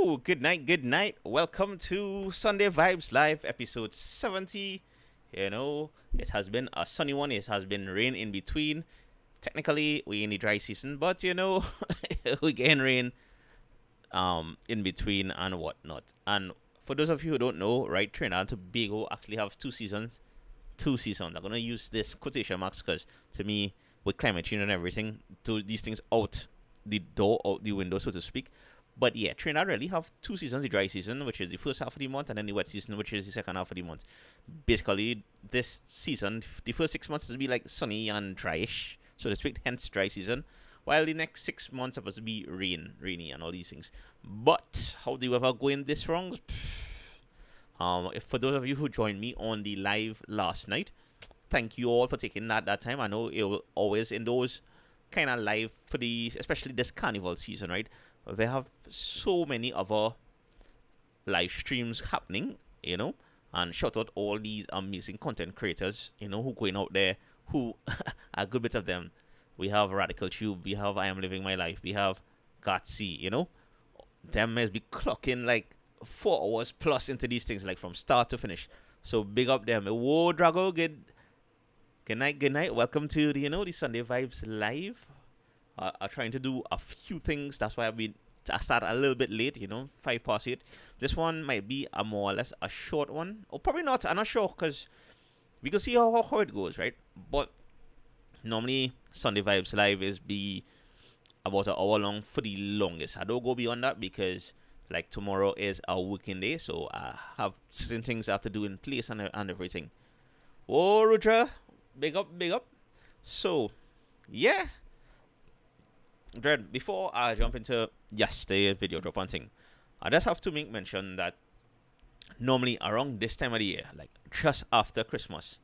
Woo! Good night, good night. Welcome to Sunday Vibes Live, episode 70. It has been a sunny one. It has been rain in between. Technically, we're in the dry season, but we getting rain in between and whatnot. And for those of you who don't know, right, Trinidad and Tobago actually have two seasons. Two seasons. I'm gonna use this quotation marks because to me, with climate change and everything, to these things out the door, out the window, so to speak. But yeah, Trinidad really have two seasons: the dry season, which is the first half of the month, and then the wet season, which is the second half of the month. Basically, this season, the first 6 months will be like sunny and dryish, so to speak, hence dry season. While the next 6 months are supposed to be rainy, and all these things. But how the weather going this wrong? If for those of you who joined me on the live last night, thank you all for taking that time. I know it will always in those kind of live for the especially this carnival season, right? They have so many other live streams happening, and shout out all these amazing content creators, who going out there, who a good bit of them. We have Radical Tube, we have I Am Living My Life, we have Gatsy, them must be clocking like 4 hours plus into these things, like from start to finish. So big up them. Whoa, Drago, good night. Welcome to the Sunday Vibes Live. I'm trying to do a few things. That's why I start a little bit late, 8:05. This one might be a more or less a short one. Or probably not. I'm not sure because we can see how it goes, right? But normally Sunday Vibes Live is be about an hour long for the longest. I don't go beyond that because like tomorrow is a working day. So I have certain things I have to do in place and everything. Oh, Rudra. Big up. So, yeah. Dread, before I jump into yesterday's video drop on thing, I just have to make mention that normally around this time of the year, like just after Christmas,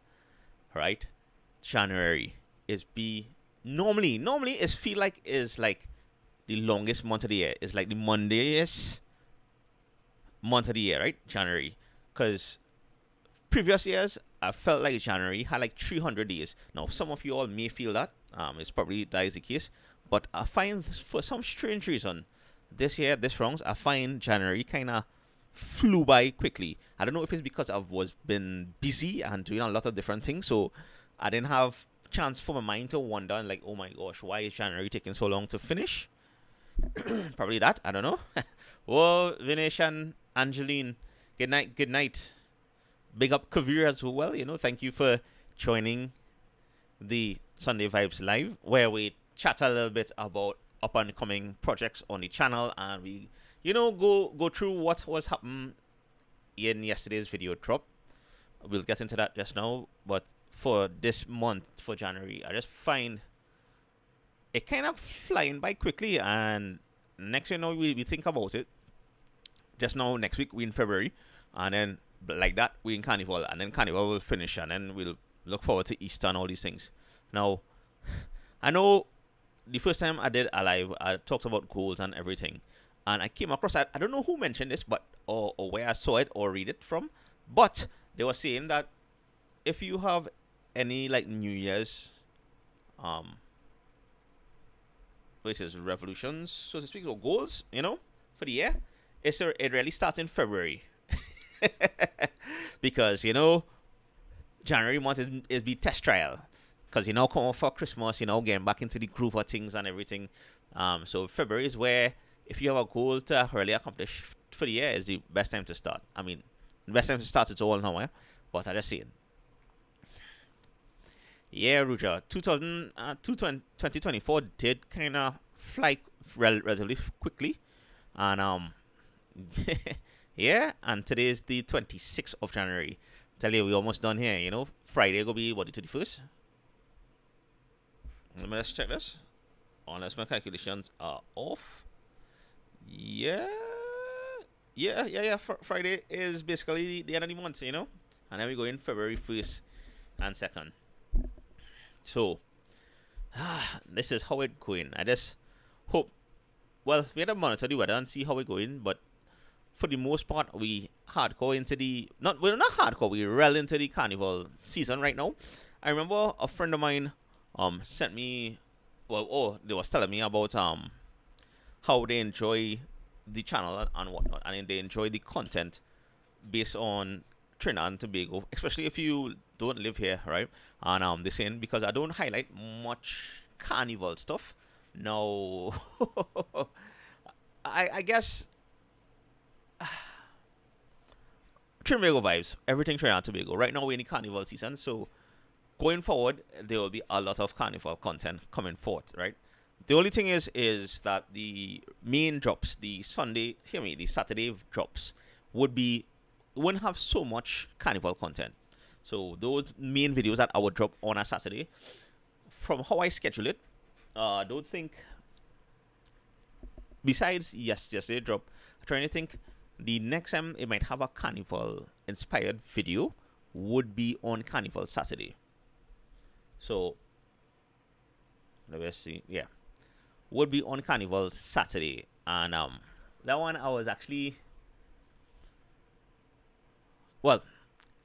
right? January normally is feel like is like the longest month of the year. It's like the Mondayest month of the year, right? January. Because previous years, I felt like January had like 300 days. Now, some of you all may feel that. It's probably that is the case. But I find for some strange reason, this year, this rounds, I find January kind of flew by quickly. I don't know if it's because I was been busy and doing a lot of different things. So I didn't have chance for my mind to wander and like, oh my gosh, why is January taking so long to finish? Probably that. I don't know. Whoa, Vinesh and Angeline. Good night. Big up Kavir as well. Thank you for joining the Sunday Vibes Live, where we chat a little bit about up and coming projects on the channel, and we, go through what was happening in yesterday's video drop. We'll get into that just now, but for this month, for January, I just find it kind of flying by quickly, and next we think about it. Just now, next week we in February, and then like that we in Carnival, and then Carnival will finish, and then we'll look forward to Easter and all these things. Now, I know the first time I did a live, I talked about goals and everything, and I came across, I don't know who mentioned this, but or where I saw it or read it from, but they were saying that if you have any like New Year's which is revolutions, so to speak, or goals, for the year, it really starts in February. Because January month is be test trial, because come off for Christmas, getting back into the groove of things and everything. So February is where, if you have a goal to really accomplish for the year, is the best time to start. I mean, the best time to start it's all now, but I just saying. Yeah, Ruja, 2024 did kind of fly relatively quickly, and yeah, and today is the 26th of January. Tell you, we almost done here. Friday will be what, the 21st. Let me just check this. Unless my calculations are off. Yeah. Friday is basically the end of the month, and then we go in February 1st and 2nd. So, this is how it's going. I just hope. Well, we had to monitor the weather and see how it's going, but for the most part, we hardcore into we're not hardcore, we rel into the carnival season right now. I remember a friend of mine sent me, they was telling me about how they enjoy the channel and whatnot, and they enjoy the content based on Trinidad and Tobago, especially if you don't live here, right? And they're saying because I don't highlight much carnival stuff. No, I guess Trinbago vibes, everything Trinidad and Tobago. Right now we're in the carnival season, so going forward there will be a lot of carnival content coming forth, right? The only thing is that the main drops, the Sunday, hear me, the Saturday drops wouldn't have so much carnival content. So those main videos that I would drop on a Saturday, from how I schedule it, I don't think. Besides, yesterday drop, I'm trying to think. The next time it might have a carnival inspired video would be on Carnival Saturday. So let me see. Yeah, would be on Carnival Saturday, and that one I was actually, well,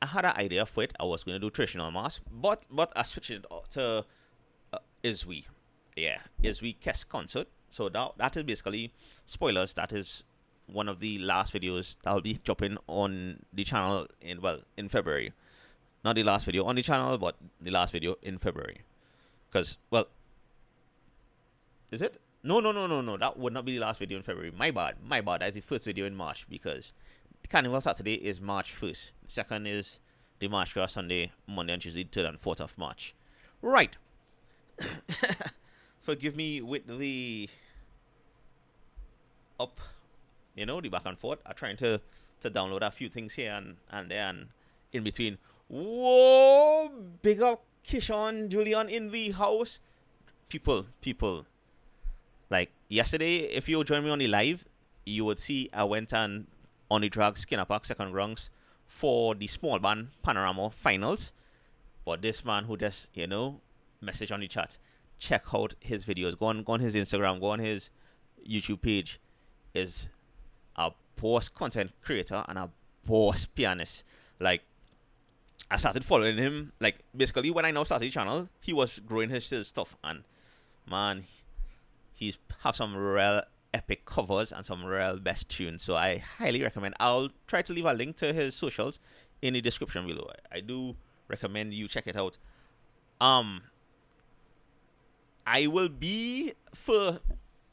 I had an idea for it. I was going to do traditional mass, but I switched it to Iswe. Yeah, Iswe Kes concert. So that is basically spoilers. That is one of the last videos that will be dropping on the channel in February. Not the last video on the channel, but the last video in February. Because, well, is it? No. That would not be the last video in February. My bad. That's the first video in March, because Carnival Saturday is March 1st. The second is the March Cross Sunday, Monday and Tuesday, 3rd and 4th of March. Right. Forgive me with the up, the back and forth. I'm trying to download a few things here and there and in between. Whoa! Big up Kishon Julian in the house. People. Like yesterday, if you joined me on the live, you would see I went on the drag Skinner Park second rounds for the small band Panorama finals. But this man who just, message on the chat, check out his videos. Go on his Instagram, go on his YouTube page. Is a boss content creator and a boss pianist. Like, I started following him. Like, basically, when I now started the channel, he was growing his stuff. And, man, he's have some real epic covers and some real best tunes. So I highly recommend. I'll try to leave a link to his socials in the description below. I do recommend you check it out. I will be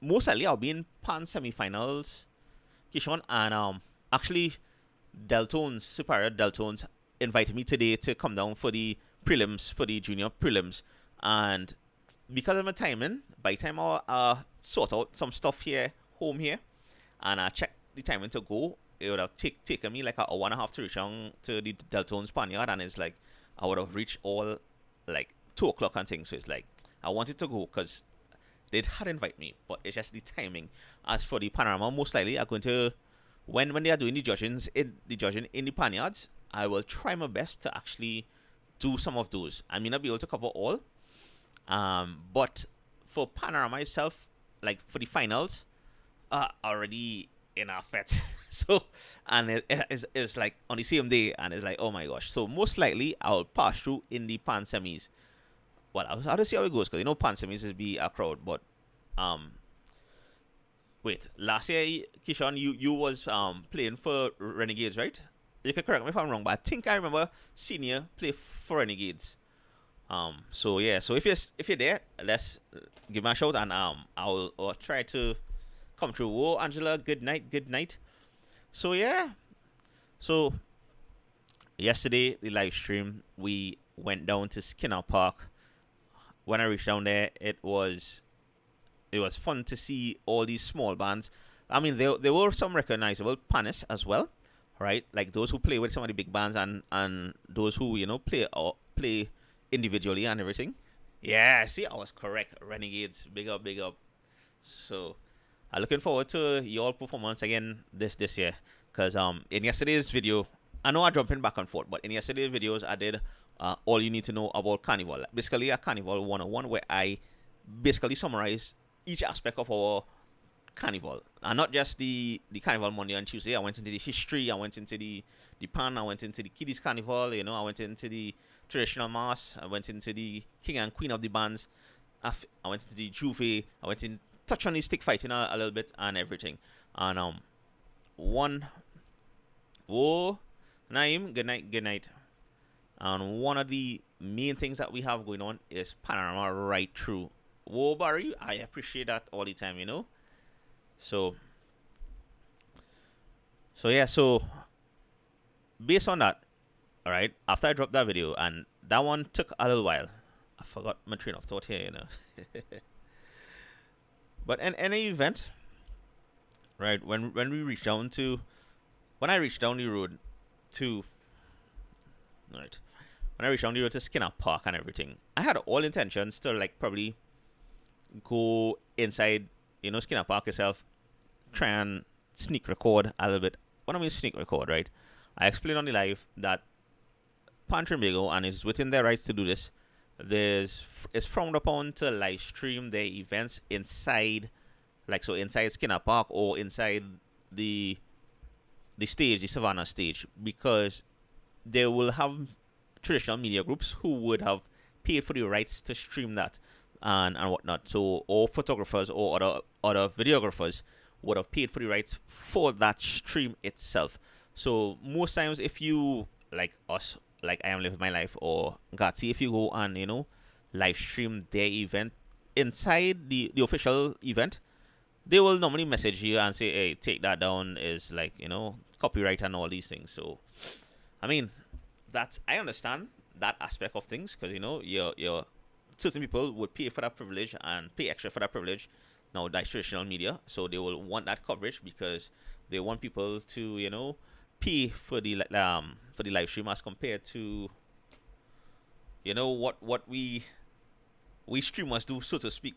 most likely I'll be in Pan semifinals, Kishon, and actually Deltones, Superior Deltones invited me today to come down for the prelims, for the junior prelims, and because of my timing, by the time I sort out some stuff home here, and I check the timing to go, it would have taken me like an hour and a half to reach down to the Deltones Spaniard, and it's like I would have reached all like 2 o'clock and things. So it's like I wanted to go because they had invite me, but it's just the timing. As for the Panorama, most likely I'm going to, when they are doing the judging in the Panyards, I will try my best to actually do some of those. I may not be able to cover all, but for Panorama itself, like for the finals, already in our fete. So, and it's like on the same day, and it's like, oh my gosh. So most likely I'll pass through in the Pan semis. Well, I'll have to see how it goes, because Pan semis is be a crowd, but wait, last year, Kishon, you was playing for Renegades, right? You can correct me if I'm wrong, but I think I remember senior play for Renegades. So yeah, so if you're there, let's give me a shout, and I'll try to come through. Whoa, Angela, good night. So yeah, so yesterday the live stream, we went down to Skinner Park. When I reached down there, it was fun to see all these small bands. I mean, there were some recognizable panists as well, right? Like those who play with some of the big bands, and those who play individually and everything. Yeah, see, I was correct. Renegades, big up. So I'm looking forward to your performance again this year, because in yesterday's video, I know I'm jumping back and forth, but in yesterday's videos I did all you need to know about Carnival. Basically a Carnival 101, where I basically summarize each aspect of our Carnival, and not just the Carnival Monday and Tuesday. I went into the history, I went into the Pan, I went into the Kiddies Carnival, I went into the traditional mass, I went into the King and Queen of the bands, I went into the Juve, I went in touch on the stick fighting a little bit and everything. And one, whoa, Naim, good night, good night. And one of the main things that we have going on is Panorama right through. Whoa, Barry, I appreciate that all the time, you know. So, yeah, so based on that, all right, after I dropped that video, and that one took a little while. I forgot my train of thought here, you know. But in any event, right, when we reached down to, when I reached down the road to, right, when I reached down the road to Skinner Park and everything, I had all intentions to like probably go inside, you know, Skinner Park itself, try and sneak record a little bit. What I mean sneak record, right? I explained on the live that Pan Trinbago, and it's within their rights to do this. It's frowned upon to live stream their events inside, like so inside Skinner Park or inside the stage, the Savannah stage, because they will have traditional media groups who would have paid for the rights to stream that and whatnot. So all photographers or other videographers would have paid for the rights for that stream itself. So most times if you, like us, like I am living my life, or Gatsy, if you go and, you know, live stream their event inside the official event, they will normally message you and say, hey, take that down, is like, you know, copyright and all these things. So I mean, that's, I understand that aspect of things, because, you know, you're certain people would pay for that privilege and pay extra for that privilege. Now that's traditional media, so they will want that coverage because they want people to, you know, pay for the live stream as compared to, you know, what we streamers do, so to speak.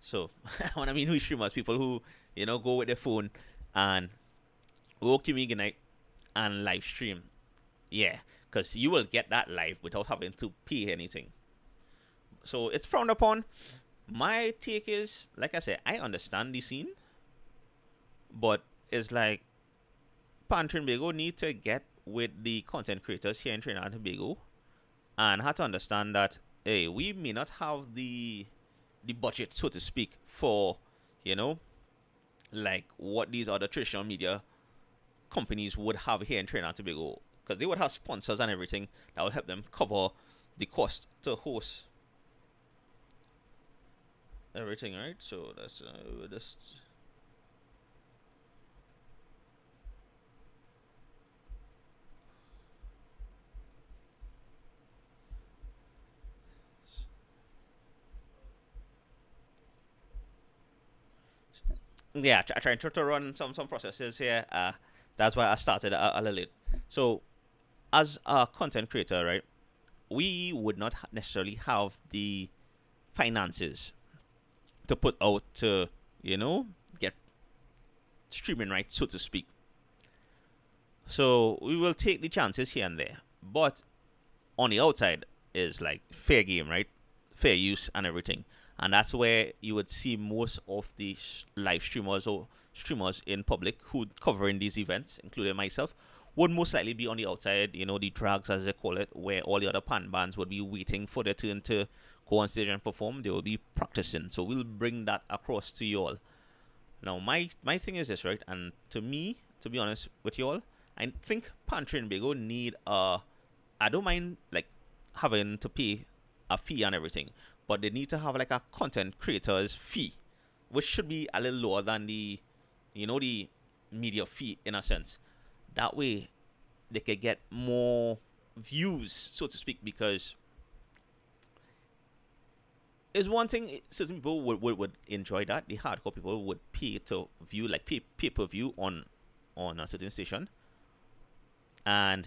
So when I mean we streamers, people who, you know, go with their phone and okay me good night and live stream, yeah, because you will get that live without having to pay anything. So it's frowned upon. My take is, like I said, I understand the scene, but it's like Pan Trinbago need to get with the content creators here in Trinidad and Tobago and have to understand that, hey, we may not have the budget, so to speak, for, you know, like what these other traditional media companies would have here in Trinidad and Tobago, because they would have sponsors and everything that will help them cover the cost to host everything, right? So that's just. Yeah, trying to run some processes here. That's why I started a little late. So, as a content creator, right, we would not necessarily have the finances to put out to, you know, get streaming rights, so to speak. So we will take the chances here and there, but on the outside is like fair game, right? Fair use and everything. And that's where you would see most of the live streamers or streamers in public who covering these events, including myself, would most likely be on the outside, you know, the drags as they call it, where all the other pan bands would be waiting for their turn to go on stage and perform. They will be practicing. So we'll bring that across to you all. Now, my thing is this, right? And to me, to be honest with you all, I think Pan Trinbago need I don't mind like having to pay a fee and everything, but they need to have like a content creator's fee, which should be a little lower than the, you know, the media fee in a sense. That way, they could get more views, so to speak, because it's one thing certain people would enjoy that. The hardcore people would pay to view, like pay per view on a certain station, and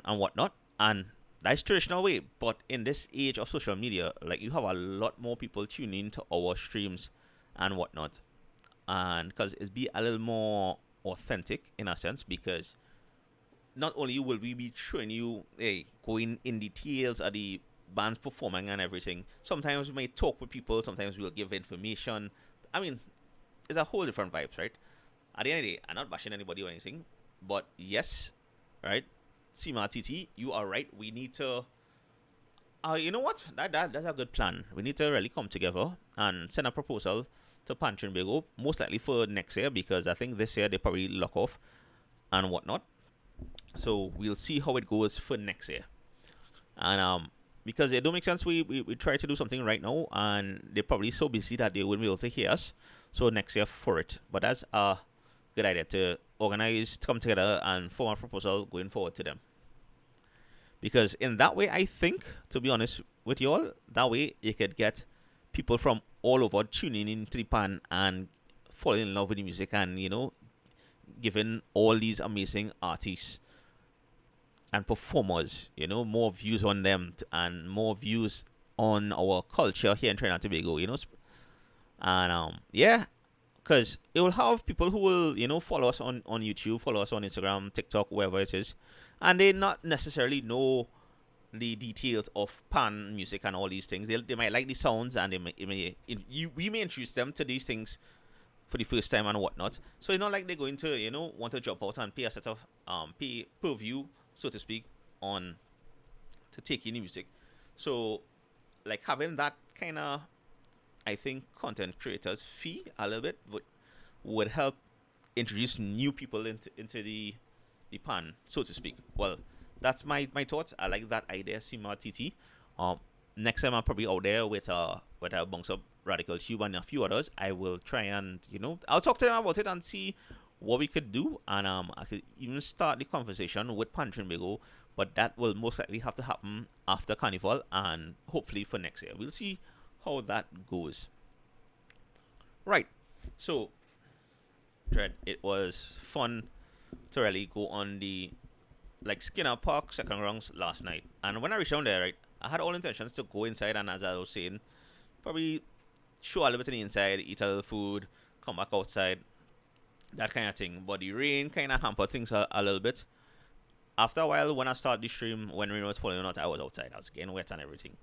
whatnot, and that's traditional way. But in this age of social media, like you have a lot more people tuning into our streams and whatnot, and because it's be a little more authentic in a sense, because not only will we be showing you, hey, going in details of the bands performing and everything. Sometimes we may talk with people. Sometimes we'll give information. I mean, it's a whole different vibes, right? At the end of the day, I'm not bashing anybody or anything, but yes, right, Sima TT, you are right. We need to You know what? That's a good plan. We need to really come together and send a proposal to Pan Trinbago, most likely for next year, because I think this year they probably lock off and whatnot. So we'll see how it goes for next year. And because it don't make sense we try to do something right now and they're probably so busy that they wouldn't be able to hear us. So next year for it. But that's a good idea to organize, to come together and form a proposal going forward to them. Because in that way, I think, to be honest with you all, that way you could get people from all over tuning into the pan and falling in love with the music and, giving all these amazing artists and performers, more views on them and more views on our culture here in Trinidad and Tobago, and yeah, because it will have people who will, follow us on YouTube, follow us on Instagram, TikTok, wherever it is, and they not necessarily know the details of pan music and all these things. They might like the sounds, and we may introduce them to these things for the first time and whatnot. So it's not like they're going to, want to jump out and pay a set of pay per view, so to speak, on to take in the music. So like having that kind of, I think, content creators fee a little bit would help introduce new people into the pan, so to speak. Well, that's my thoughts. I like that idea, Sima TT. Next time I'm probably out there with a bunch of Radical Tube and a few others. I will try and I'll talk to them about it and see what we could do, and I could even start the conversation with Pan Trinbago, but that will most likely have to happen after Carnival and hopefully for next year. We'll see how that goes. Right. So, Dread, it was fun to really go on the Skinner Park second rounds last night. And when I reached down there, right, I had all intentions to go inside and, as I was saying, probably show a little bit on the inside, eat a little food, come back outside, that kind of thing. But the rain kind of hampered things a little bit. After a while, when I started the stream, when rain was falling out, I was outside. I was getting wet and everything.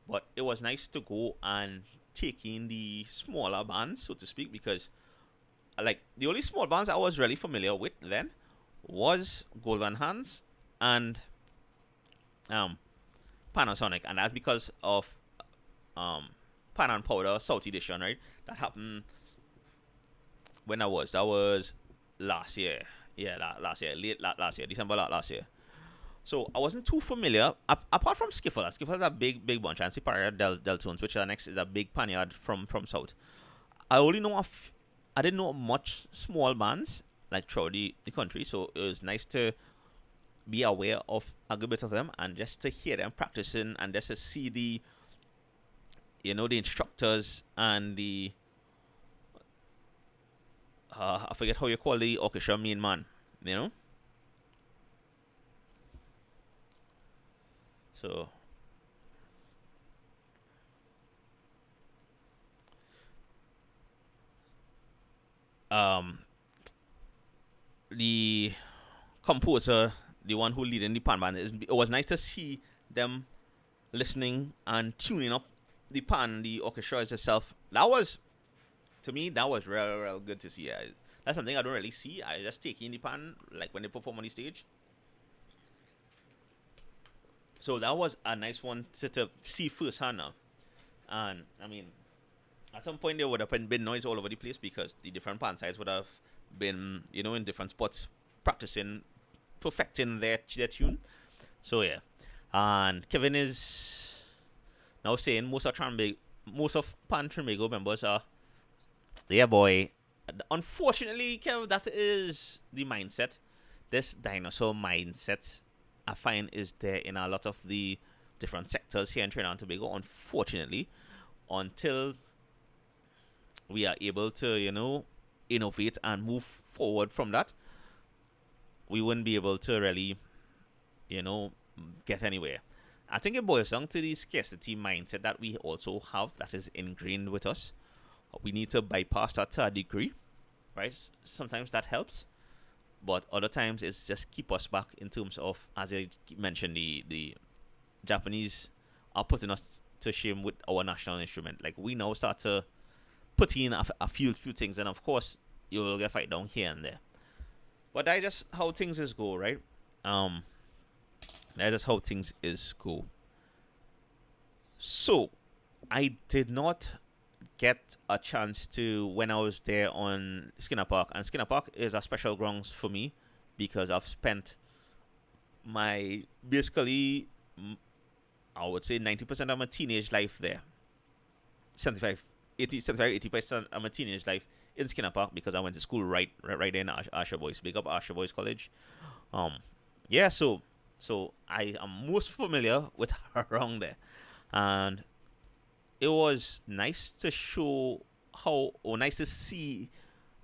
But it was nice to go and take in the smaller bands, so to speak, because the only small bands I was really familiar with then was Golden Hands and Panasonic, and that's because of Pan and Powder South Edition, right? That happened when that was last year. Yeah, last year, last year, December last year. So I wasn't too familiar, apart from Skiffle. Skiffle is a big bunch, and Siparia Deltones, which are next is a big panyard from South. I only know I didn't know much small bands throughout the country, so it was nice to be aware of a good bit of them and just to hear them practicing and just to see the the instructors and the I forget how you call the orchestra main man, So the composer, the one who leading the pan band, it was nice to see them listening and tuning up the pan, the orchestra itself. That was, to me, that was real good to see. That's something I don't really see. I just take in the pan when they perform on the stage. So that was a nice one to see firsthand now. And I mean, at some point there would have been noise all over the place because the different pan sides would have been, in different spots practicing, perfecting their tune. So yeah. And Kevin is now saying most of Pan Trinbago members are, yeah, boy. Unfortunately, Kev, that is the mindset. This dinosaur mindset, I find, is there in a lot of the different sectors here in Trinidad and Tobago, unfortunately, until we are able to, innovate and move forward from that, we wouldn't be able to really, get anywhere. I think it boils down to the scarcity mindset that we also have that is ingrained with us. We need to bypass that to a degree, right? Sometimes that helps, but other times it's just keep us back in terms of, as I mentioned, the Japanese are putting us to shame with our national instrument. We now start to put in a few things, and of course you will get fight down here and there. But that's just how things is go, right? That's just how things is go. So I did not get a chance to when I was there on Skinner Park, and Skinner Park is a special grounds for me because I've spent my basically I would say 90% of my teenage life there. 75, 80% of my teenage life in Skinner Park because I went to school right there in Asher Boys. Big up Asher Boys College. Um, yeah, so I am most familiar with around there, and it was nice to show how, or nice to see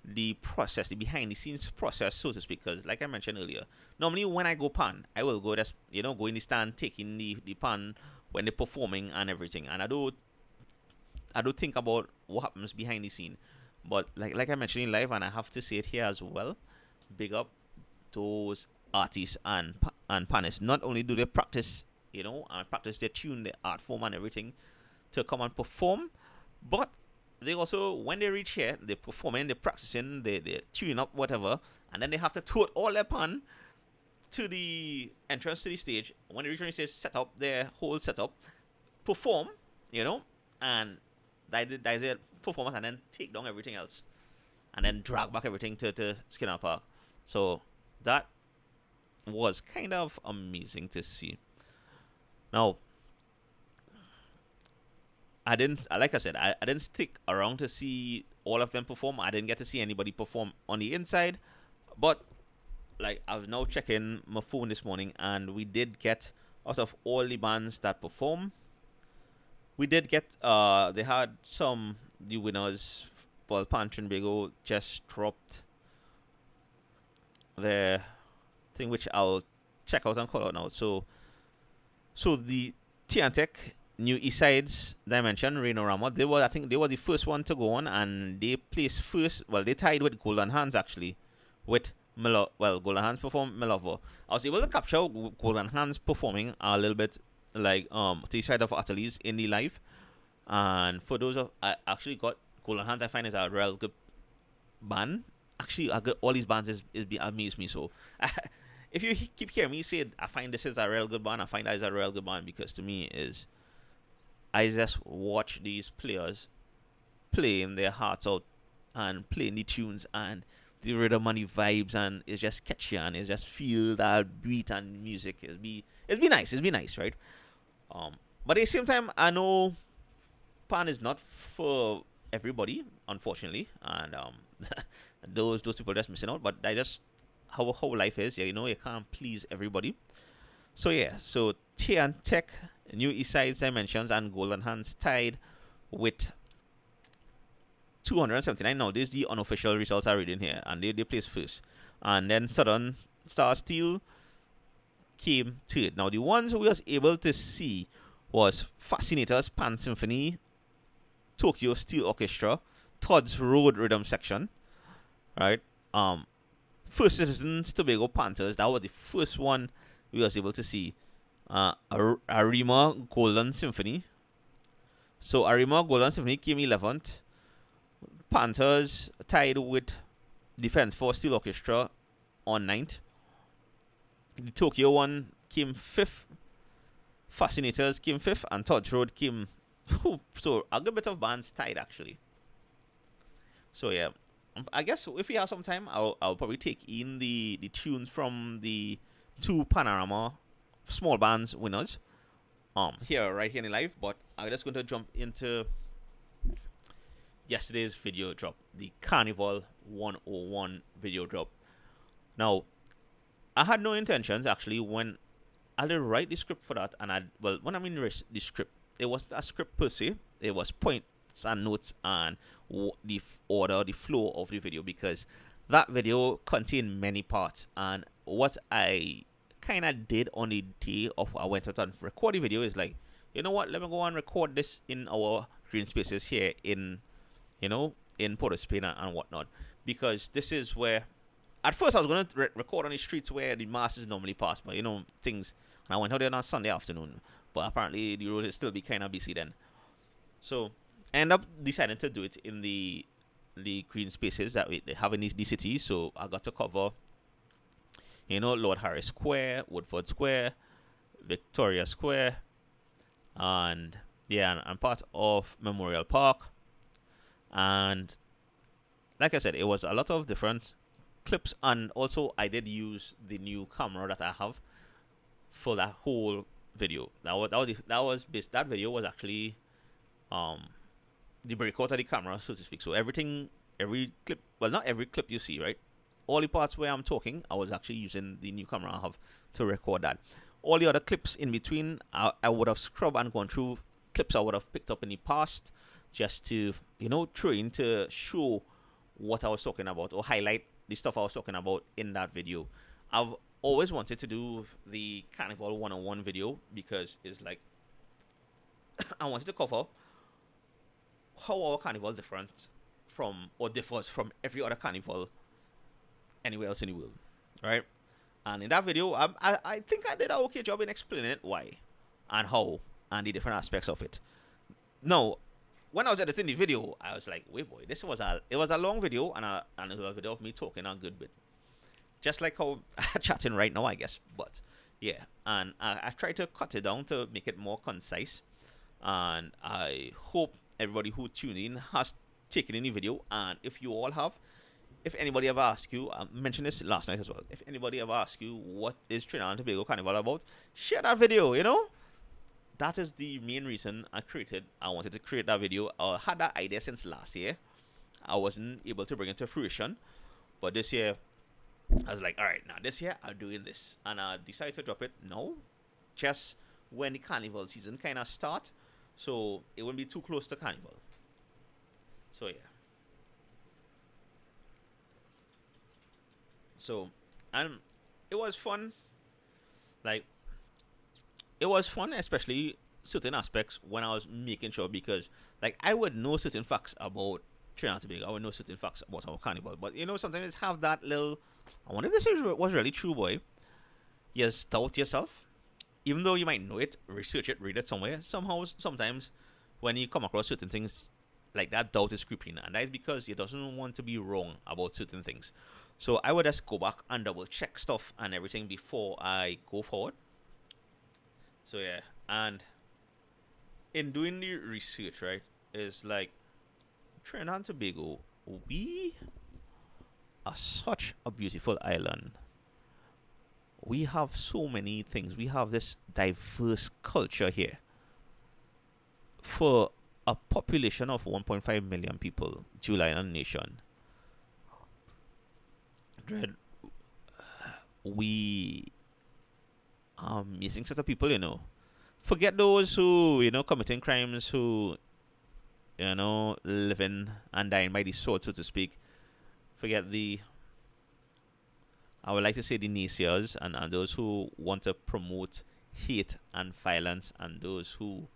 the process, the behind the scenes process, so to speak. Because, like I mentioned earlier, normally when I go pan, I will go just go in the stand, taking the pan when they're performing and everything, and I don't think about what happens behind the scene. But like I mentioned in live, and I have to say it here as well, big up those artists and panists. Not only do they practice, and practice their tune, their art form, and everything to come and perform, but they also, when they reach here, they're performing, they're practicing, they tune up, whatever, and then they have to tote all their pan to the entrance to the stage. When they reach the stage, set up their whole setup, perform, and that's their performance, and then take down everything else, and then drag back everything to Skinner Park. So that was kind of amazing to see. Now, I didn't, like I said, I didn't stick around to see all of them perform. I didn't get to see anybody perform on the inside, but like I was now checking my phone this morning, and we did get, out of all the bands that perform, we did get they had some new winners. Well, Pan Trinbago just dropped their thing, which I'll check out and call out now. So the Tiantec New East Side's Dimension Panorama, I think they were the first one to go on, and they placed first. Well, they tied with Golden Hands actually, with Golden Hands performed Melover. I was able to capture Golden Hands performing a little bit like to the side of Ateliers in the live, and for those of I actually got Golden Hands. I find is a real good band. Actually, I got all these bands is amaze me. So if you keep hearing me say I find this is a real good band, I find that is a real good band, because to me is I just watch these players playing their hearts out and playing the tunes and the rhythm and the vibes, and it's just catchy, and it's just feel that beat and music. It's be nice, right? But at the same time, I know Pan is not for everybody, unfortunately, and those people just missing out. But I just how life is, yeah, you can't please everybody. So yeah, so T and Tech, New East Side Dimensions, and Golden Hands tied with 279. Now, this is the unofficial results are reading here, and they placed first. And then Southern Star Steel came third. Now, the ones we was able to see was Fascinators, Pan Symphony, Tokyo Steel Orchestra, Todd's Road Rhythm Section, right? First Citizens Tobago Panthers, that was the first one we was able to see. Arima Golden Symphony. So Arima Golden Symphony came 11th. Panthers tied with Defense Force Steel Orchestra on 9th. The Tokyo one came 5th. Fascinators came 5th, and Todd's Road came. So a good bit of bands tied actually. So yeah, I guess if we have some time, I'll probably take in the tunes from the two Panorama small bands winners right here in live. But I'm just going to jump into yesterday's video drop, the Carnival 101 video drop. Now, I had no intentions actually when I did write the script for that, and when I mean the script, it was a script per se. It was points and notes and the order, the flow of the video, because that video contained many parts. And what I kind of did on the day of I went out and record the video is like, you know what, let me go and record this in our green spaces here in Port of Spain and whatnot, because this is where at first I was going to record on the streets where the masses normally pass, but things, and I went out there on Sunday afternoon, but apparently the road is still be kind of busy then. So I end up deciding to do it in the green spaces that they have in the city. So I got to cover, Lord Harris Square, Woodford Square, Victoria Square, and yeah, and part of Memorial Park. And like I said, it was a lot of different clips, and also I did use the new camera that I have for that whole video. That video was actually um the breakout of the camera, so to speak. So every clip, well, not every clip you see, right? All the parts where I'm talking, I was actually using the new camera I have to record that. All the other clips in between, I would have scrubbed and gone through clips I would have picked up in the past, just to train to show what I was talking about or highlight the stuff I was talking about in that video. I've always wanted to do the Carnival 101 video because it's like I wanted to cover how our carnival differs from every other carnival anywhere else in the world, right? And in that video, I think I did an okay job in explaining it, why and how and the different aspects of it. Now, when I was editing the video, I was like, wait, boy, it was a long video, and it was a video of me talking a good bit, just like how I'm chatting right now, I guess. But yeah, and I tried to cut it down to make it more concise, and I hope everybody who tuned in has taken in the video. And if anybody ever asks you, I mentioned this last night as well, if anybody ever asks you what is Trinidad and Tobago Carnival about, share that video, that is the main reason I wanted to create that video. I had that idea since last year. I wasn't able to bring it to fruition, but this year I was like, all right, now this year I'm doing this, and I decided to drop it now, just when the carnival season kind of start, so it wouldn't be too close to carnival. So yeah. So, and it was fun. Like, it was fun, especially certain aspects when I was making sure, because like I would know certain facts about Trinidad and Tobago, I would know certain facts about our carnival, but sometimes have that little, I wonder if this was really true, boy. Yes, doubt yourself, even though you might know it, research it, read it somewhere. Sometimes when you come across certain things, like that doubt is creeping, and that is because you doesn't want to be wrong about certain things. So I would just go back and double check stuff and everything before I go forward. So yeah, and in doing the research, right, is like Trinidad and Tobago, we are such a beautiful island. We have so many things. We have this diverse culture here. For a population of 1.5 million people, July and nation, we are amazing set of people. Forget those who, committing crimes, who, living and dying by the sword, so to speak. Forget I would like to say the naysayers, and those who want to promote hate and violence, and those who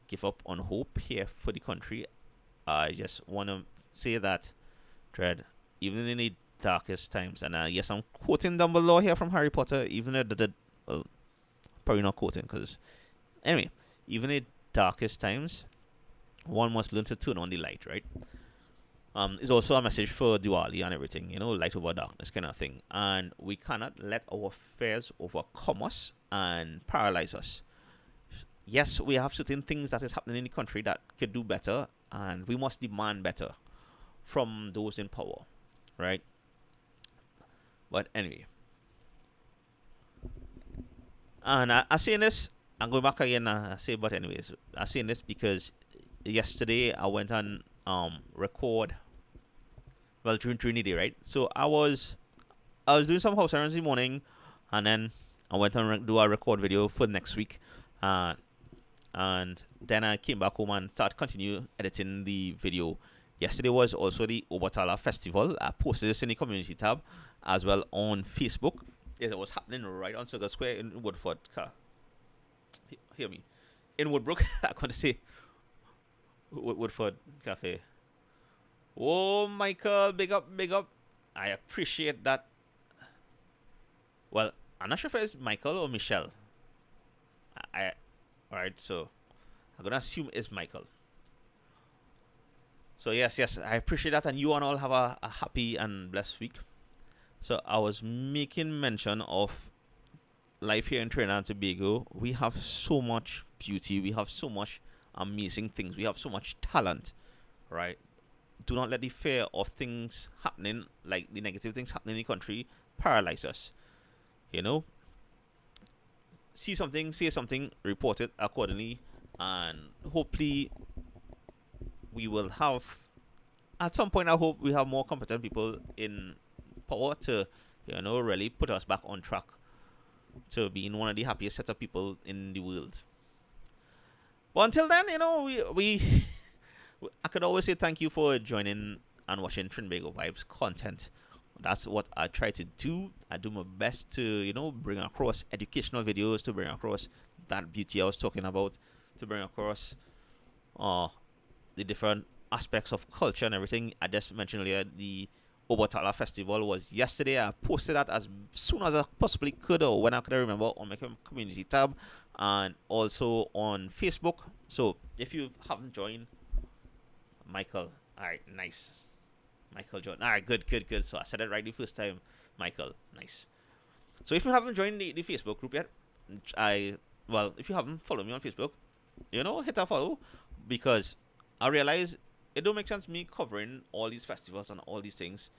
give up on hope here for the country. I just want to say that, even in the darkest times, and yes, I'm quoting Dumbledore here from Harry Potter, even though well, probably not quoting, because anyway, even in darkest times, one must learn to turn on the light, right? It's also a message for Diwali and everything, light over darkness kind of thing. And we cannot let our fears overcome us and paralyze us. Yes, we have certain things that is happening in the country that could do better, and we must demand better from those in power, right? But anyway, and I say this, I'm going back again. I say, but anyways, I say this because yesterday I went on record. Well, during Trinity, right? So I was doing some house errands in the morning, and then I went on do a record video for next week, and then I came back home and started continue editing the video. Yesterday was also the Obatala Festival. I posted this in the community tab as well on Facebook. It was happening right on Circle Square in Woodford. Hear me. In Woodbrook, I can't say Woodford Cafe. Oh, Michael, big up, big up. I appreciate that. Well, I'm not sure if it's Michael or Michelle. Alright, so I'm gonna assume it's Michael. So yes, I appreciate that, and you and all have a happy and blessed week. So I was making mention of life here in Trinidad and Tobago. We have so much beauty. We have so much amazing things. We have so much talent, right? Do not let the fear of things happening, like the negative things happening in the country, paralyze us. You know, see something, say something, report it accordingly, and hopefully we will have, at some point, I hope we have more competent people in power to, really put us back on track to being one of the happiest set of people in the world. But until then, we I could always say thank you for joining and watching TrinbagoVibes content. That's what I try to do. I do my best to, bring across educational videos, to bring across that beauty I was talking about, to bring across the different aspects of culture and everything. I just mentioned earlier the Obatala Festival was yesterday. I posted that as soon as I possibly could, or when I could remember, on my community tab and also on Facebook. So if you haven't joined, Michael, all right, nice. Michael Jordan, all right, good. So I said it right the first time, Michael, nice. So if you haven't joined the Facebook group yet, if you haven't followed me on Facebook, hit a follow, because I realize it don't make sense me covering all these festivals and all these things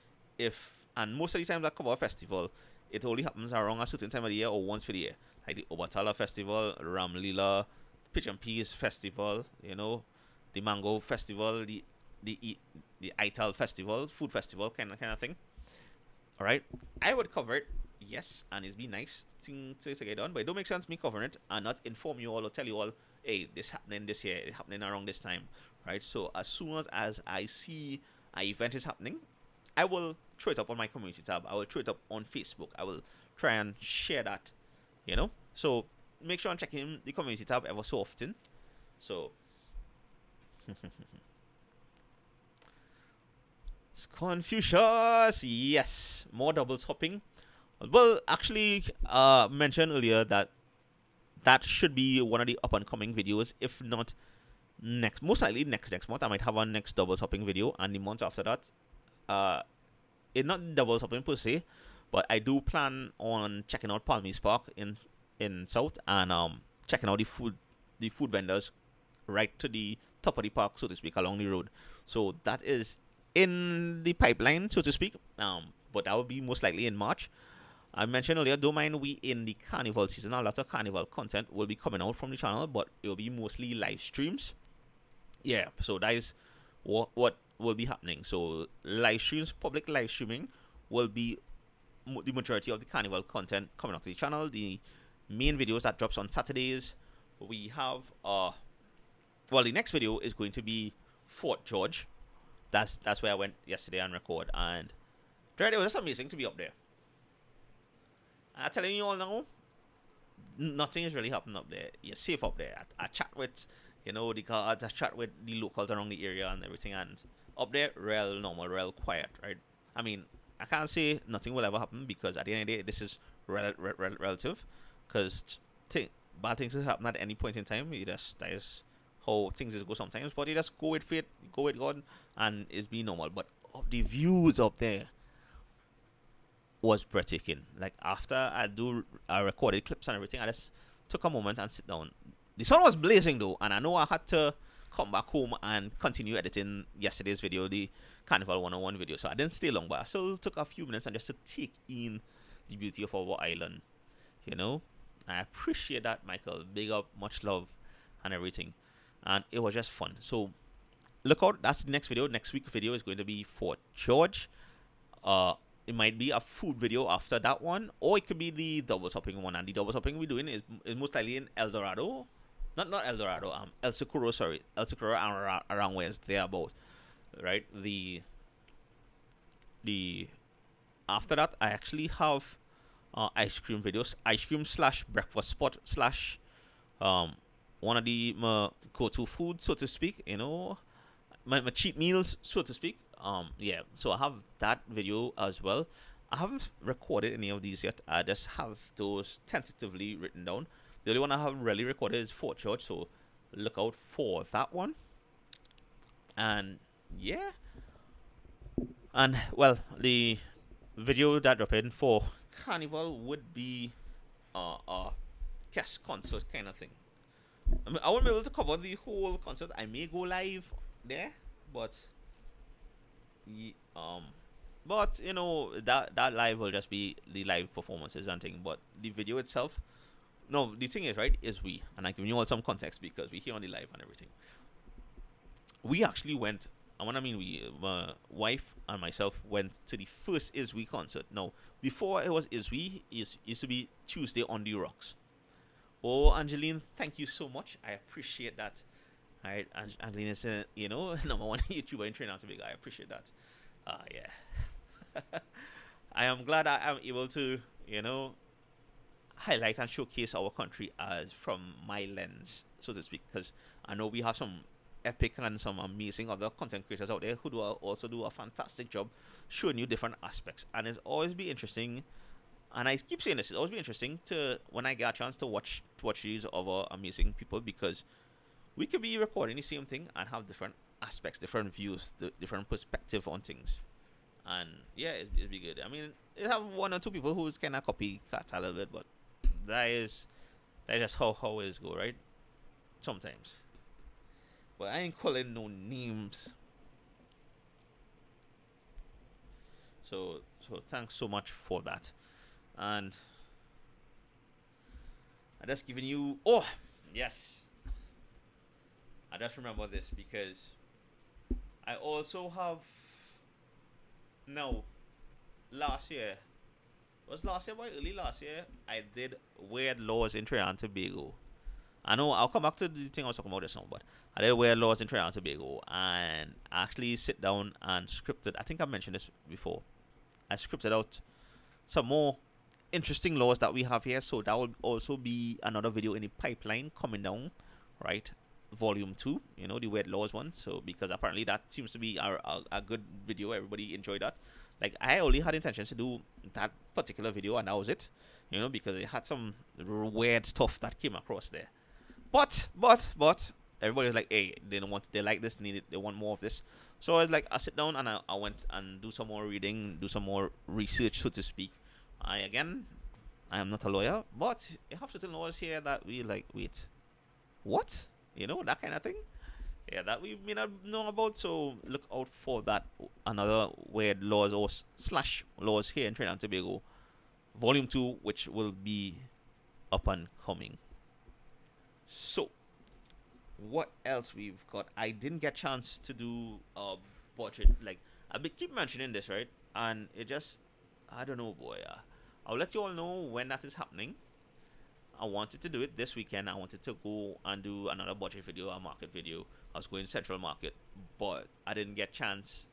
and most of the times I cover a festival, it only happens around a certain time of the year or once for the year, like the Obatala Festival, Ramlila, Pitch and Peas Festival, the Mango Festival, the Ital Festival, Food Festival, kind of thing. All right, I would cover it, yes, and it's be nice thing to get done, but it don't make sense me covering it and not inform you all or tell you all, hey, this happening this year, it happening around this time, right? So as soon as I see an event is happening, I will throw it up on my community tab. I will throw it up on Facebook. I will try and share that, So make sure I'm checking the community tab ever so often. So Confucius, yes, more doubles hopping. Well, actually, mentioned earlier that should be one of the up and coming videos, if not most likely next month. I might have a next doubles hopping video, and the month after that, it's not doubles hopping per se, but I do plan on checking out Palmy's Park in South, and checking out the food vendors right to the top of the park, so to speak, along the road. So that is in the pipeline, so to speak. But that will be most likely in March. I mentioned earlier, don't mind we in the Carnival season. A lot of Carnival content will be coming out from the channel, but it will be mostly live streams. Yeah, so that is what will be happening. So live streams, public live streaming will be the majority of the Carnival content coming off the channel. The main videos that drops on Saturdays, we have the next video is going to be Fort George. That's where I went yesterday and record, and it was just amazing to be up there. I'm telling you all now, nothing is really happening up there. You're safe up there. I chat with, the guards, I chat with the locals around the area and everything, and up there, real normal, real quiet, right? I mean, I can't say nothing will ever happen, because at the end of the day, this is relative, because bad things will happen at any point in time. That is how things go sometimes, but you just go with faith, go with God, and it's be normal. But the views up there was breathtaking. Like, after I recorded clips and everything, I just took a moment and sit down. The sun was blazing though, and I know I had to come back home and continue editing yesterday's video, the Carnival 101 video, so I didn't stay long, but I still took a few minutes and just to take in the beauty of our island. I appreciate that, Michael. Big up, much love and everything, and it was just fun. So look out, that's the next video. Next week's video is going to be Fort George. It might be a food video after that one, or it could be the double hopping one. And the double hopping we're doing is most likely in El Dorado, not El Dorado, El Socorro, sorry, El Socorro, around where it's there about, right? The after that, I actually have ice cream videos, ice cream / breakfast spot / one of the go-to foods, so to speak. My cheat meals, so to speak. Yeah, so I have that video as well. I haven't recorded any of these yet. I just have those tentatively written down. The only one I haven't really recorded is Fort George, so look out for that one. And yeah, and well, the video that dropped in for Carnival would be a guest concert kind of thing. I mean, I won't be able to cover the whole concert. I may go live there, but ye- um, but you know that live will just be the live performances and thing. But the video itself, no. The thing is, right, is we, and I'm giving you all some context because we here on the live and everything. We actually went. And when I mean we, my wife and myself went to the first Iswe concert. Now, before it was Iswe, it used to be Tuesday on the Rocks. Oh, Angeline, thank you so much. I appreciate that. All right, Angeline is, you know, number one YouTuber in Trinidad and Tobago. I appreciate that. Yeah. I am glad I am able to, you know, highlight and showcase our country as from my lens, so to speak, because I know we have some epic and some amazing other content creators out there who also do a fantastic job showing you different aspects, and it's always be interesting. And I keep saying this, it's always be interesting to when I get a chance to watch these other amazing people because we could be recording the same thing and have different aspects, different views, different perspective on things. And yeah, it'd be good. I mean, it have one or two people who's kind of copycat a little bit, but that is that's just how it go, right? Sometimes. But I ain't calling no names. So thanks so much for that. And I just giving you yes. I just remember this because I also have no last year was last year by early last year I did weird laws in Trinidad and Tobago. I know I'll come back to the thing I was talking about just now, but I did weird laws in Trinidad and Tobago and actually sit down and scripted. I think I mentioned this before. I scripted out some more interesting laws that we have here, so that will also be another video in the pipeline coming down, right? Volume 2, you know, the weird laws one. So because apparently that seems to be a good video, everybody enjoyed that. Like I only had intentions to do that particular video and that was it, you know, because it had some weird stuff that came across there. But everybody was like, hey, they like this, need it, they want more of this. So I was like, I sit down and I went and do some more reading, do some more research, so to speak. I am not a lawyer, but you have certain laws here that we like. Wait, what? You know, that kind of thing. Yeah, that we may not know about. So look out for that. Another weird laws or slash laws here in Trinidad and Tobago, Volume 2, which will be up and coming. So, what else we've got? I didn't get a chance to do a budget. Like keep mentioning this, right? And it just, I don't know, boy. I'll let you all know when that is happening. I wanted to do it this weekend. I wanted to go and do another budget video, a market video. I was going Central Market, but I didn't get a chance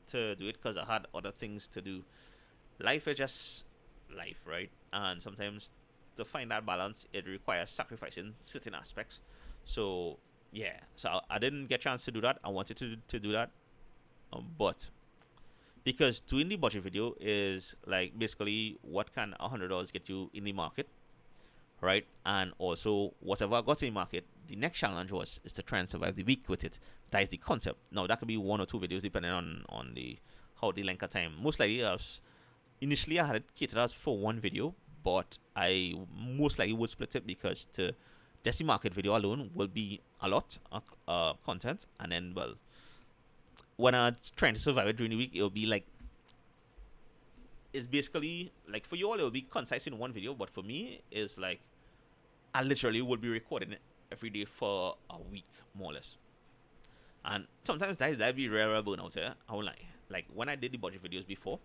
to do it because I had other things to do. Life is just life, right? And sometimes to find that balance, it requires sacrificing certain aspects. So yeah, so I didn't get a chance to do that. I wanted to do that, but because doing the budget video is like basically what can $100 get you in the market, right? And also whatever I got in the market, the next challenge is to try and survive the week with it. That is the concept. Now that could be one or two videos depending on the how the length of time. Most likely, initially I had it catered as for one video, but I most likely would split it because just the market video alone will be a lot of content, and then well, when I'm trying to survive it during the week, it'll be like it's basically like for you all it'll be concise in one video, but for me it's like I literally will be recording it every day for a week more or less. And sometimes that'd be rare burnout, yeah. I won't lie. Like when I did the budget videos before,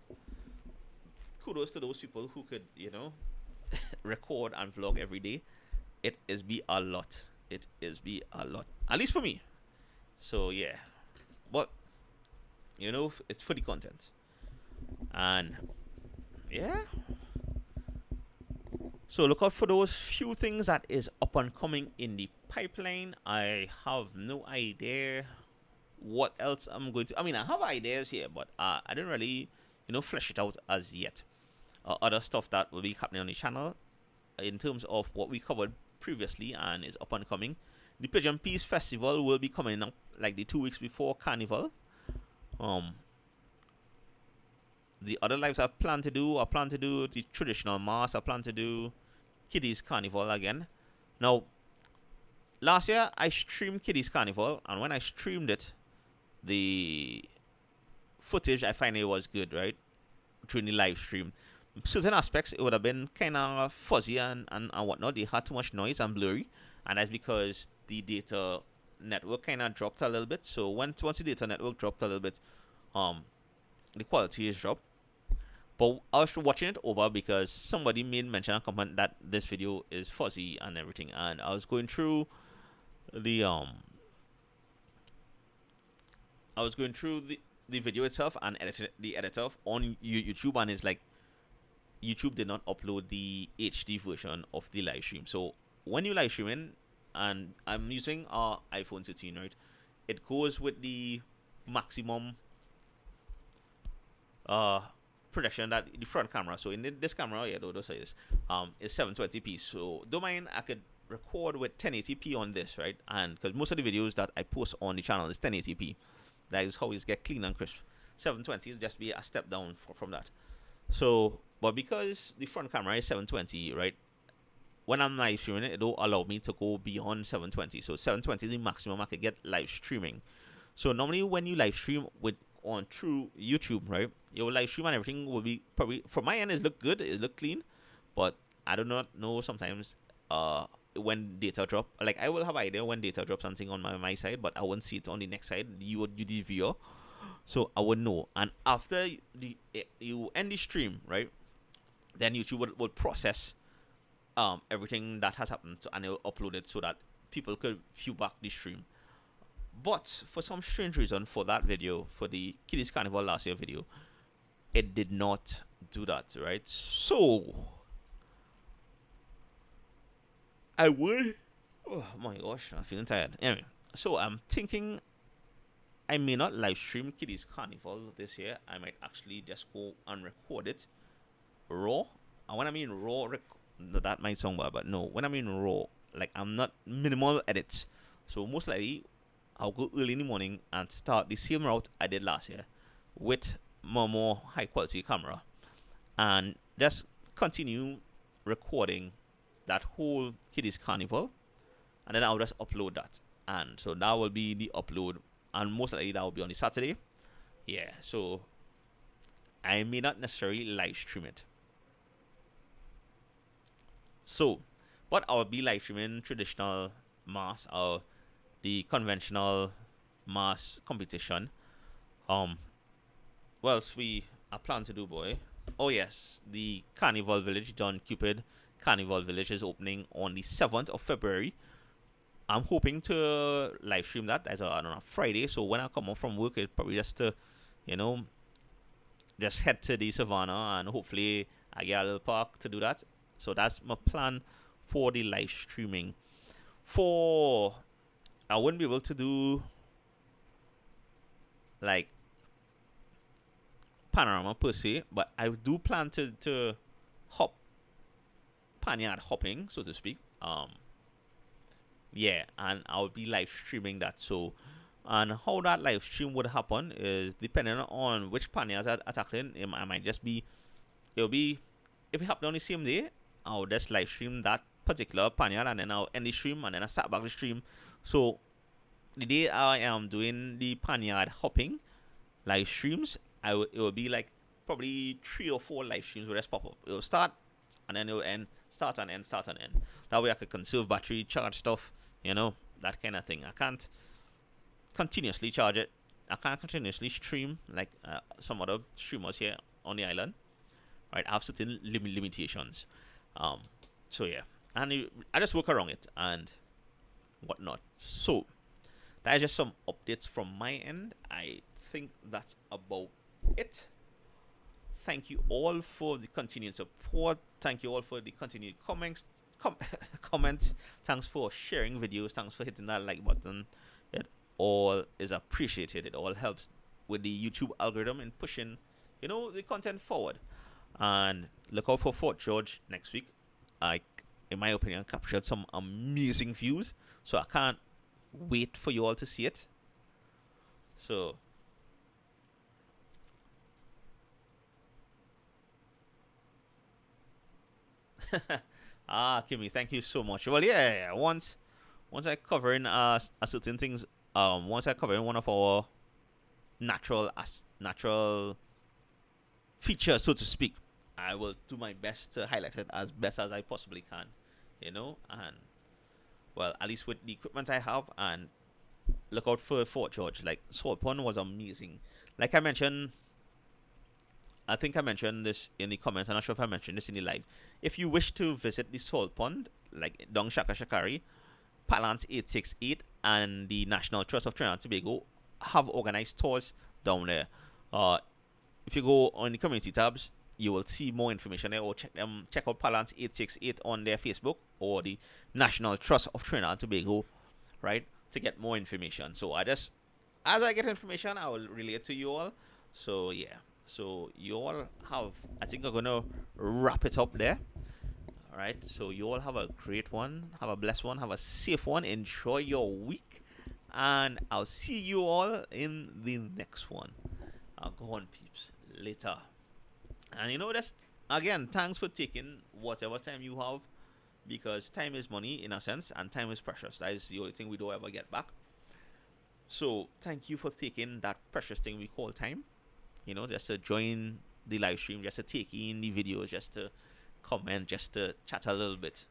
kudos to those people who could, you know, record and vlog every day. It is be a lot. It is be a lot. At least for me. So yeah. But you know, it's for the content. And yeah. So look out for those few things that is up and coming in the pipeline. I have no idea what else I'm going to. I mean, I have ideas here, but I didn't really, you know, flesh it out as yet. Other stuff that will be happening on the channel in terms of what we covered previously and is up and coming. The Pigeon Peace Festival will be coming up like the 2 weeks before Carnival. The other lives I plan to do the traditional mass. I plan to do Kiddies Carnival again. Now, last year I streamed Kiddies Carnival, and when I streamed it, the footage I find it was good, right? During the live stream. Certain aspects it would have been kind of fuzzy and whatnot. They had too much noise and blurry, and that's because the data network kind of dropped a little bit. So once the data network dropped a little bit, the quality is dropped. But I was watching it over because somebody made mention and comment that this video is fuzzy and everything, and I was going through the the video itself and edited the editor on YouTube, and it's like YouTube did not upload the HD version of the live stream. So when you live streaming, and I'm using our iPhone 13, right? It goes with the maximum projection that the front camera. So in this camera, yeah, those is 720p. So don't mind, I could record with 1080p on this, right? And because most of the videos that I post on the channel is 1080p. That is how it get clean and crisp. 720 is just be a step down from that. So, but because the front camera is 720, right? When I'm live streaming it, don't allow me to go beyond 720. So 720 is the maximum I could get live streaming. So normally when you live stream on through YouTube, right? Your live stream and everything will be probably from my end it look good, it look clean, but I do not know sometimes when data drop. Like I will have idea when data drops something on my side, but I won't see it on the next side. You the viewer, so I would know. And after you end the stream, right? Then YouTube will process everything that has happened and it'll upload it so that people could view back the stream. But for some strange reason, for that video, for the Kiddies Carnival last year video, it did not do that, right? So I would. Oh my gosh, I'm feeling tired. Anyway, so I'm thinking I may not live stream Kiddies Carnival this year. I might actually just go and record it raw. And when I mean raw, that might sound bad, but no, when I mean raw, like I'm not minimal edits. So most likely I'll go early in the morning and start the same route I did last year with more high quality camera and just continue recording that whole Kiddies Carnival, and then I'll just upload that. And so that will be the upload, and most likely that will be on the Saturday. Yeah, so I may not necessarily live stream it. So, but I'll be live streaming traditional mass or the conventional mass competition. What else we are planning to do, boy? Oh yes, the Carnival Village, John Cupid Carnival Village is opening on the 7th of February. I'm hoping to live stream that as a Friday. So when I come home from work, it's probably just to, just head to the savannah and hopefully I get a little park to do that. So that's my plan for the live streaming. I wouldn't be able to do like Panorama per se, but I do plan to hop panyard hopping, so to speak. Yeah, and I'll be live streaming that. So, and how that live stream would happen is depending on which panyards are tackling. I might just be, it'll be, if it happens on the same day, I'll just live stream that particular panyard and then I'll end the stream and then I start back the stream. So, the day I am doing the panyard hopping live streams, it will be like probably 3 or 4 live streams will just pop up. It'll start and then it'll end, start and end, start and end. That way I could conserve battery, charge stuff, that kind of thing. I can't continuously charge it. I can't continuously stream like some other streamers here on the island. Right, I have certain limitations. So yeah, and I just work around it and whatnot. So that is just some updates from my end. I think that's about it. Thank you all for the continued support. Thank you all for the continued comments. Comments. Thanks for sharing videos. Thanks for hitting that like button. It all is appreciated. It all helps with the YouTube algorithm in pushing, the content forward. And look out for Fort George next week. In my opinion, captured some amazing views. So I can't wait for you all to see it. So Kimmy, thank you so much. Well, yeah, once once I cover in a certain things, once I cover in one of our natural features, so to speak, I will do my best to highlight it as best as I possibly can, and well, at least with the equipment I have, and look out for Fort George. Like, Salt Pond was amazing. Like I mentioned, I think I mentioned this in the comments. I'm not sure if I mentioned this in the live. If you wish to visit the Salt Pond, like Dong Shaka Shakari, Palance 868, and the National Trust of Trinidad and Tobago have organized tours down there. If you go on the community tabs, you will see more information there, or check out Palance 868 on their Facebook, or the National Trust of Trinidad and Tobago, right, to get more information. So as I get information, I will relay it to you all. So yeah, so you all have, I think I'm gonna wrap it up there. All right, so you all have a great one, have a blessed one, have a safe one, enjoy your week, and I'll see you all in the next one. I'll go on, peeps, later. And that's, again, thanks for taking whatever time you have, because time is money in a sense, and time is precious. That is the only thing we don't ever get back. So thank you for taking that precious thing we call time, just to join the live stream, just to take in the videos, just to comment, just to chat a little bit,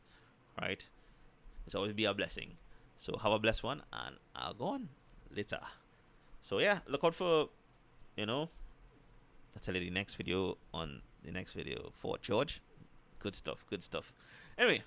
right? It's always be a blessing. So have a blessed one, and I'll go on later. So yeah, look out for, I'll tell you the next video, Fort George. Good stuff. Anyway,